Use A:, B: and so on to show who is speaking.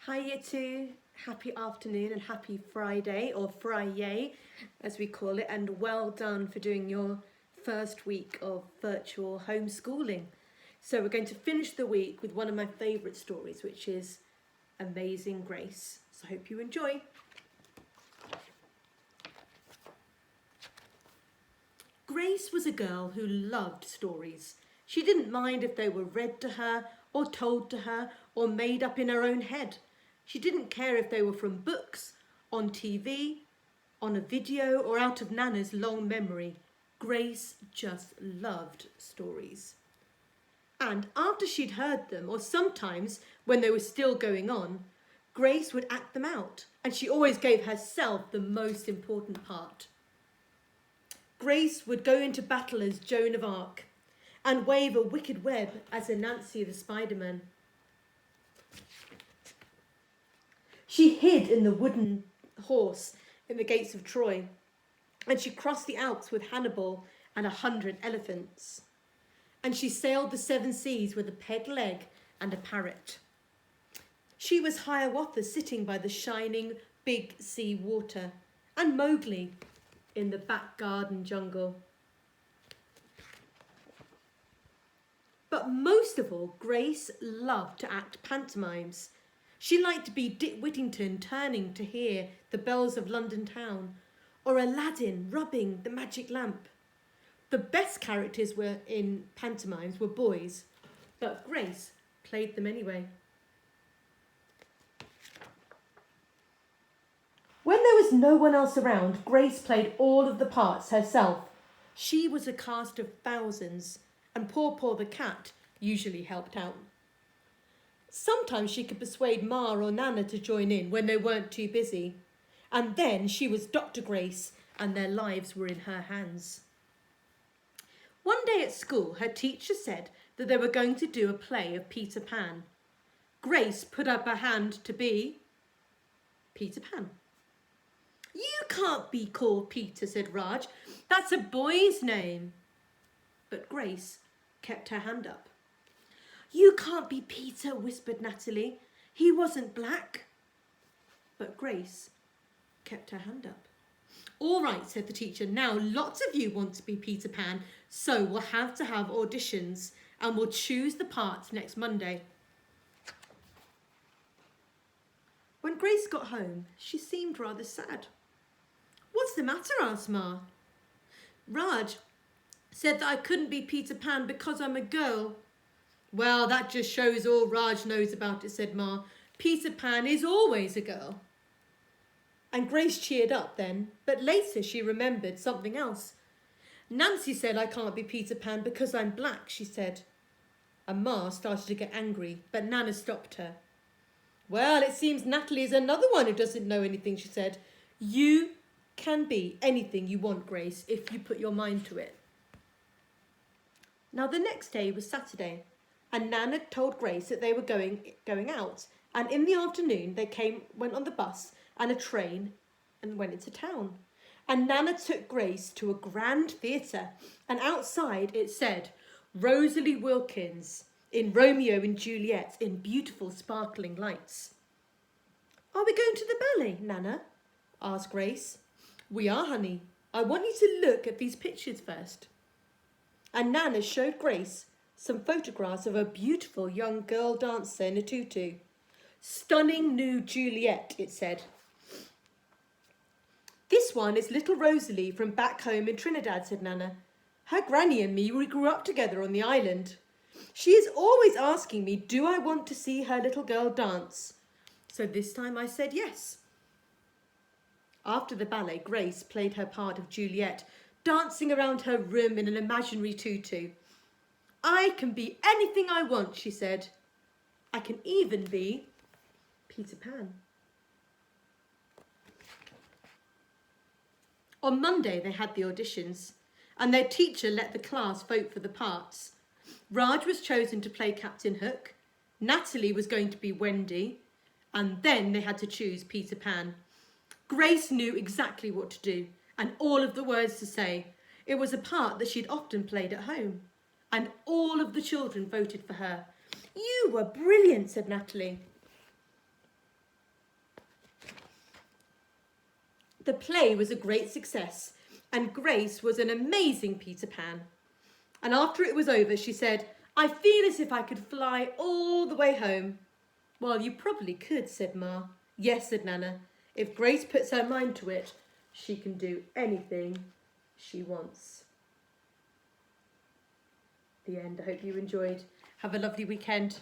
A: Hi Year 2, happy afternoon and happy Friday, or Friday as we call it, and well done for doing your first week of virtual homeschooling. So we're going to finish the week with one of my favourite stories, which is Amazing Grace. So I hope you enjoy. Grace was a girl who loved stories. She didn't mind if they were read to her or told to her or made up in her own head. She didn't care if they were from books, on TV, on a video, or out of Nana's long memory. Grace just loved stories. And after she'd heard them, or sometimes when they were still going on, Grace would act them out, and she always gave herself the most important part. Grace would go into battle as Joan of Arc and wave a wicked web as Anansi the Spider-Man. She hid in the wooden horse in the gates of Troy, and she crossed the Alps with Hannibal and 100 elephants. And she sailed the 7 seas with a peg leg and a parrot. She was Hiawatha sitting by the shining big sea water, and Mowgli in the back garden jungle. But most of all, Grace loved to act pantomimes. She liked to be Dick Whittington turning to hear the bells of London town, or Aladdin rubbing the magic lamp. The best characters were in pantomimes were boys, but Grace played them anyway. When there was no one else around, Grace played all of the parts herself. She was a cast of thousands, and Paw Paw the cat usually helped out. Sometimes she could persuade Ma or Nana to join in when they weren't too busy, and then she was Dr. Grace and their lives were in her hands. One day at school, her teacher said that they were going to do a play of Peter Pan. Grace put up her hand to be Peter Pan. "You can't be called Peter," said Raj. "That's a boy's name." But Grace kept her hand up. "You can't be Peter," whispered Natalie. "He wasn't black." But Grace kept her hand up. "All right," said the teacher. "Now lots of you want to be Peter Pan, so we'll have to have auditions and we'll choose the parts next Monday." When Grace got home, she seemed rather sad. "What's the matter?" asked Ma. "Raj said that I couldn't be Peter Pan because I'm a girl." "Well, that just shows all Raj knows about it," said Ma. "Peter Pan is always a girl." And Grace cheered up then, but later she remembered something else. "Nancy said I can't be Peter Pan because I'm black," she said. And Ma started to get angry, but Nana stopped her. "Well, it seems Natalie is another one who doesn't know anything," she said. "You can be anything you want, Grace, if you put your mind to it." Now the next day was Saturday, and Nana told Grace that they were going out, and in the afternoon they went on the bus and a train and went into town. And Nana took Grace to a grand theatre, and outside it said Rosalie Wilkins in Romeo and Juliet in beautiful sparkling lights. "Are we going to the ballet, Nana?" asked Grace. "We are, honey. I want you to look at these pictures first." And Nana showed Grace some photographs of a beautiful young girl dancer in a tutu. "Stunning new Juliet," it said. "This one is little Rosalie from back home in Trinidad," said Nana. "Her granny and me, we grew up together on the island. She is always asking me, do I want to see her little girl dance? So this time I said yes." After the ballet, Grace played her part of Juliet, dancing around her room in an imaginary tutu. "I can be anything I want," she said. "I can even be Peter Pan." On Monday, they had the auditions, and their teacher let the class vote for the parts. Raj was chosen to play Captain Hook, Natalie was going to be Wendy, and then they had to choose Peter Pan. Grace knew exactly what to do and all of the words to say. It was a part that she'd often played at home, and all of the children voted for her. "You were brilliant," said Natalie. The play was a great success, and Grace was an amazing Peter Pan. And after it was over, she said, "I feel as if I could fly all the way home." "Well, you probably could," said Ma. "Yes," said Nana. "If Grace puts her mind to it, she can do anything she wants." The end. I hope you enjoyed. Have a lovely weekend.